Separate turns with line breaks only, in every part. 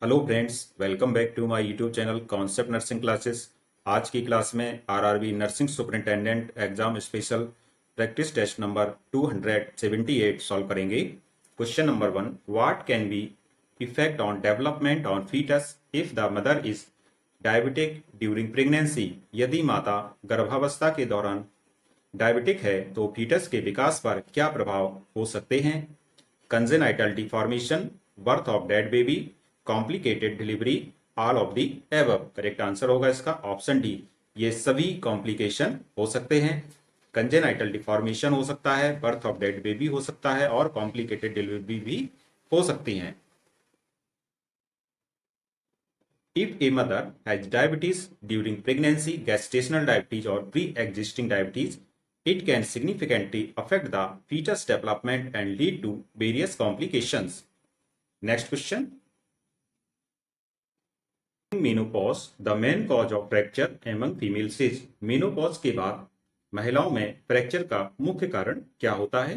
Hello friends, welcome back to my YouTube channel concept nursing classes. आज की class में RRB nursing superintendent exam special practice test number 278 solve करेंगे। Question number 1, what can be effect on development on foetus if the mother is diabetic during pregnancy. यदि माता गर्भावस्था के दौरान diabetic है तो फीटस के विकास पर क्या प्रभाव हो सकते हैं? Congenital deformation, birth of dead baby, complicated delivery, all of the above. Correct answer होगा इसका ऑप्शन डी, ये सभी कॉम्प्लिकेशन हो सकते हैं। कंजेनाइटल डिफॉर्मेशन हो सकता है, बर्थ ऑफ डेड बेबी हो सकता है और कॉम्प्लिकेटेड डिलीवरी भी हो सकती हैं। If a mother has diabetes during pregnancy, gestational diabetes or pre-existing diabetes, it can significantly affect the fetus development and lead to various complications. Next question. Menopause, the main cause of fracture among females is. Menopause के बाद महिलाओं में fracture का मुख्य कारण क्या होता है?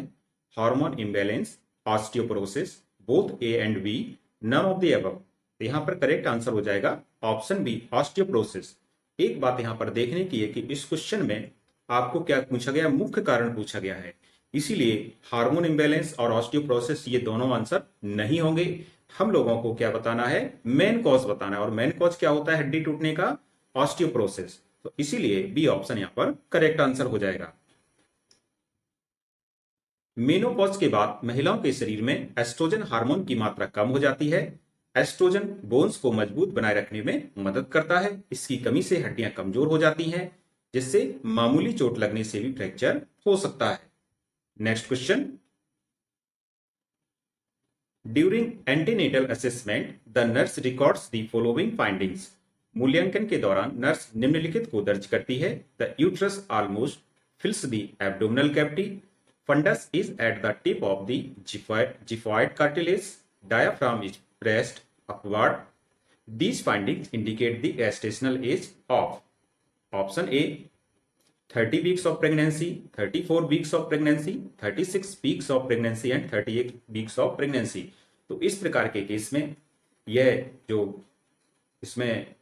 Hormone imbalance, osteoporosis, both A and B, none of the above. यहां पर करेक्ट आंसर हो जाएगा ऑप्शन बी, ऑस्टियोपोरोसिस। एक बात यहां पर देखने की है कि इस क्वेश्चन में आपको क्या पूछा गया, मुख्य कारण पूछा गया है, इसीलिए हार्मोन इम्बैलेंस और ऑस्टियोपोरोसिस ये दोनों आंसर नहीं होंगे। हम लोगों को क्या बताना है, मेन कॉज बताना है, और मेन कॉज क्या होता है हड्डी टूटने का? ऑस्टियोपोरोसिस। तो इसीलिए बी ऑप्शन यहां पर करेक्ट आंसर हो जाएगा। मेनोपॉज के बाद महिलाओं के शरीर में एस्ट्रोजन हार्मोन की मात्रा कम हो जाती है। एस्ट्रोजन बोन्स को मजबूत बनाए रखने में मदद करता है। इसकी कमी से हड्डियां कमजोर हो जाती हैं, जिससे मामूली चोट लगने से भी फ्रैक्चर हो सकता है। Next question. During antenatal assessment the nurse records the following findings. मूल्यांकन के दौरान नर्स निम्नलिखित को दर्ज करती है। The uterus almost fills the abdominal cavity, fundus is at the tip of the xiphoid cartilage, diaphragm is pressed upward. These findings indicate the gestational age of option A 30 weeks of pregnancy, 34 weeks of pregnancy, 36 weeks of pregnancy and 38 weeks of pregnancy। तो इस प्रकार के case में यह जो इसमें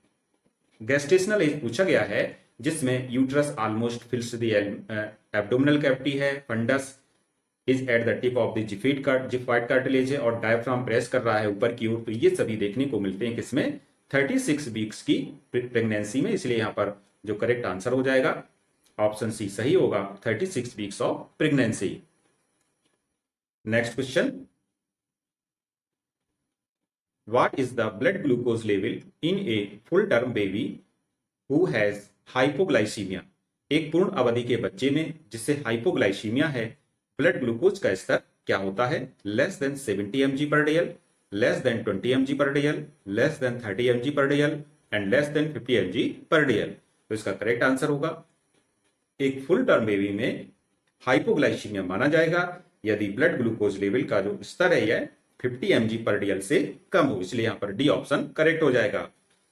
gestational age पूछा गया है, जिसमें uterus almost fills the abdominal cavity है, fundus is at the tip of the xiphoid cartilage है और डायफ्राम प्रेस कर रहा है ऊपर की ओर। तो ये सभी देखने को मिलते हैं किसमें? 36 वीक्स की प्रेगनेंसी में। इसलिए यहां पर जो करेक्ट आंसर हो जाएगा ऑप्शन सी सही होगा, 36 weeks of pregnancy. Next question. What is the blood glucose level in a full term baby who has hypoglycaemia. एक पूर्ण अवधि के बच्चे में जिससे हाइपोग्लाइसीमिया है, ब्लड ग्लूकोज का स्तर क्या होता है? लेस देन 70 mg पर डेयल, लेस देन 20 mg पर डेयल, लेस देन 30 mg पर डेयल एंड लेस देन 50 mg पर डेयल। तो इसका करेक्ट आंसर होगा, एक फुल टर्म बेबी में हाइपोग्लाइसीमिया माना जाएगा यदि ब्लड ग्लूकोज लेवल का जो स्तर है यह 50 mg पर डेयल से कम हो। इसलिए यहां पर डी ऑप्शन करेक्ट हो जाएगा।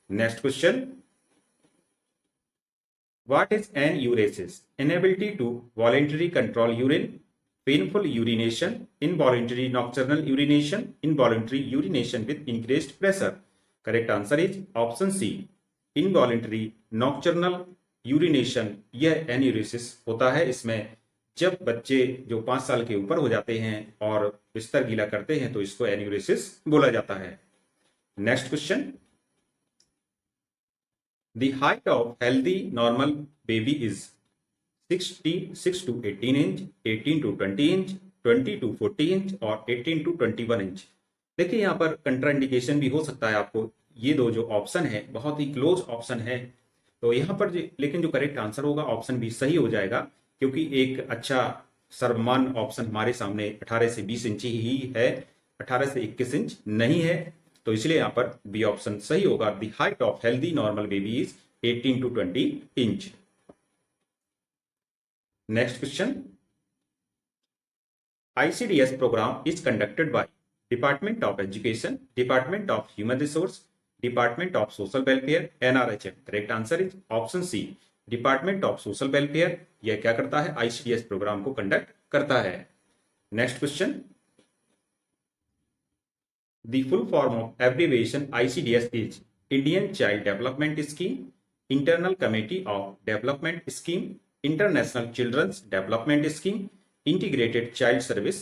Next question. What is enuresis? Inability to voluntarily control urine, painful urination, involuntary nocturnal urination, involuntary urination with increased pressure. Correct answer is option C, involuntary nocturnal urination। यह enuresis होता है। इसमें जब बच्चे जो 5 साल के ऊपर हो जाते हैं और बिस्तर गीला करते हैं तो इसको एन्यूरेसिस बोला जाता है। Next question. The height of healthy normal baby is 6 to 18 inch, 18 to 20 inch, 20 to 40 inch और 18 to 21 इंच। देखिए यहाँ पर कंट्राइंडिकेशन भी हो सकता है आपको। ये दो जो ऑप्शन है बहुत ही क्लोज ऑप्शन है, तो यहाँ पर लेकिन जो करेक्ट आंसर होगा ऑप्शन बी सही हो जाएगा, क्योंकि एक अच्छा सर्वमान्य ऑप्शन हमारे सामने 18 से 20 इंच ही है, 18 से 21 इंच नहीं है। तो इसलिए यहां पर बी ऑप्शन सही होगा। The height of healthy normal baby is 18 to 20 inch. Next question. ICDS programme is conducted by department of education, department of human resource, department of social welfare, NRHM। Correct answer is option C, department of social welfare. यह क्या करता है? ICDS programme को conduct करता है। Next question. The full form of abbreviation ICDS is Indian Child Development Scheme, Internal Committee of Development Scheme, International Children's Development Scheme, Integrated Child Service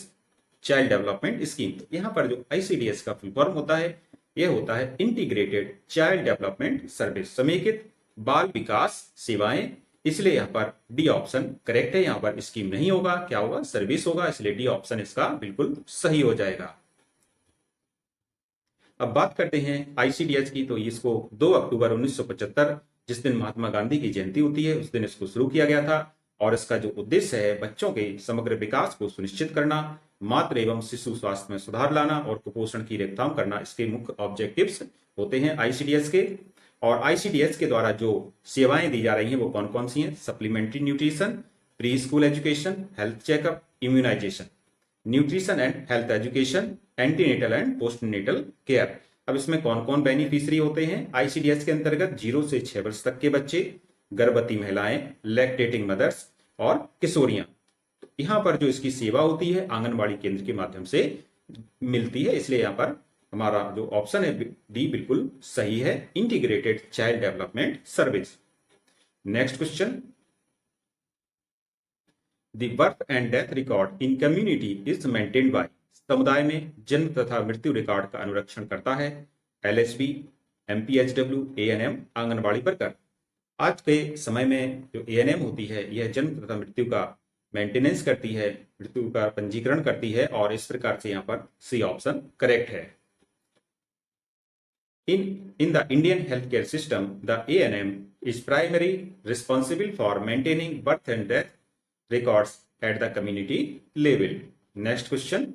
child development scheme. तो यहाँ पर जो ICDS का full form होता है यह होता है इंटीग्रेटेड चाइल्ड डेवलपमेंट सर्विस, समेकित बाल विकास सेवाएं। इसलिए यहाँ पर डी ऑप्शन करेक्ट है, यहाँ पर स्कीम नहीं होगा, क्या होगा, सर्विस होगा, इसलिए डी ऑप्शन इसका बिल्कुल सही हो जाएगा। अब बात करते हैं ICDS की, तो इसको 2 अक्टूबर 1975 जिस दिन महात्मा गांधी की जयंती होती है उस दिन इसको शुरू किया गया था, और इसका जो उद्देश्य है बच्चों के समग्र विकास को सुनिश्चित करना, मातृ एवं शिशु स्वास्थ्य में सुधार लाना और कुपोषण की रोकथाम करना, इसके मुख्य ऑब्जेक्टिव्स होते हैं ICDS के। और ICDS के द्वारा जो सेवाएं दी जा रही हैं वो कौन कौन सी हैं? Supplementary nutrition, pre school education, health checkup, immunisation, nutrition and health education, antenatal and postnatal care. अब इसमें कौन कौन बेनिफिशियरी होते हैं? ICDS के अंतर्गत 0 से 6 वर्ष तक के बच्चे, गर्भवती महिलाएं, लैक्टेटिंग मदर्स और किशोरियां। तो यहाँ पर जो इसकी सेवा होती है आंगनबाड़ी केंद्र के माध्यम से मिलती है, इसलिए यहाँ पर हमारा जो ऑप्शन है डी बिल्कुल सही है, integrated child development service. Next question, the birth and death record in community is maintained by, समुदाय में जन्म तथा मृत्यु रिकॉर्ड का अनुरक्षण करता है LHP, MPHW, ANM, anganwadi worker. आज के समय में जो ANM होती है यह जन्म तथा मृत्यु का मेंटेनेंस करती है, मृत्यु का पंजीकरण करती है, और इस प्रकार से यहाँ पर सी ऑप्शन करेक्ट है। In the Indian healthcare system, the ANM is primarily responsible for maintaining birth and death records at the community level. Next question.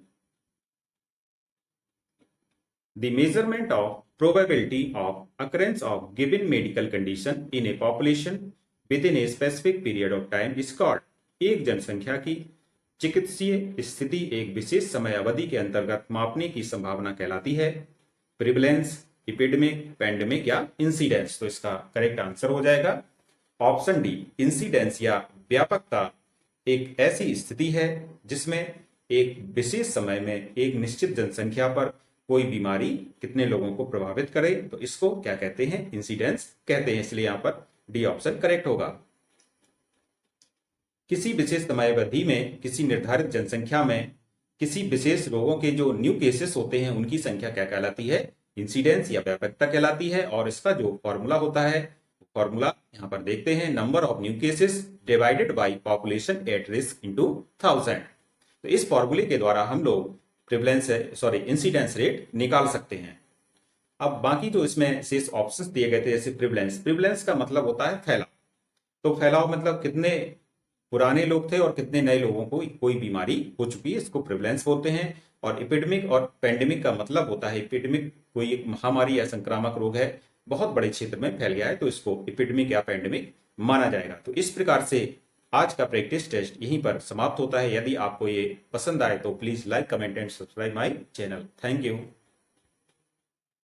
The measurement of probability of occurrence of given medical condition in a population within a specific period of time is called, एक जनसंख्या की चिकित्सीय स्थिति एक विशेष समय अवधि के अंतर्गत मापने की संभावना कहलाती है प्रिवलेंस, एपिडेमिक, पेंडेमिक या इंसिडेंस। तो इसका करेक्ट आंसर हो जाएगा ऑप्शन डी, इंसिडेंस या व्यापकता एक ऐसी स्थिति है जिसमें एक विशेष समय में एक निश्चित जनसंख्या पर कोई बीमारी कितने लोगों को प्रभावित करे, तो इसको क्या कहते हैं? इंसिडेंस कहते हैं, इसलिए यहां पर डी ऑप्शन करेक्ट होगा। किसी विशेष समय अवधि में किसी निर्धारित जनसंख्या में किसी विशेष रोगों के जो न्यू केसेस होते हैं उनकी संख्या क्या कहलाती है? इंसिडेंस या व्यापकता कहलाती है। और इसका जो फॉर्मूला होता है, फॉर्मूला यहां पर देखते हैं, number of new cases divided by population at risk into 1000। तो इस फॉर्मूले के द्वारा हम लोग इंसिडेंस रेट निकाल सकते हैं। अब बाकी जो इसमें शेष ऑप्शंस दिए गए थे, जैसे प्रिवलेंस का मतलब होता है फैलाव। तो फैलाव मतलब कितने पुराने लोग थे और कितने नए लोगों को कोई बीमारी हो चुकी है, इसको प्रिवलेंस बोलते हैं। और एपिडेमिक और पेंडेमिक का मतलब होता है, एपिडेमिक कोई एक महामारी या संक्रामक रोग है, बहुत बड़े क्षेत्र में फैल गया है, तो इसको एपिडेमिक या पेंडेमिक माना जाएगा। तो इस प्रकार से आज का प्रैक्टिस टेस्ट यहीं पर समाप्त होता है। यदि आपको ये पसंद आए तो please like, comment and subscribe my channel. Thank you.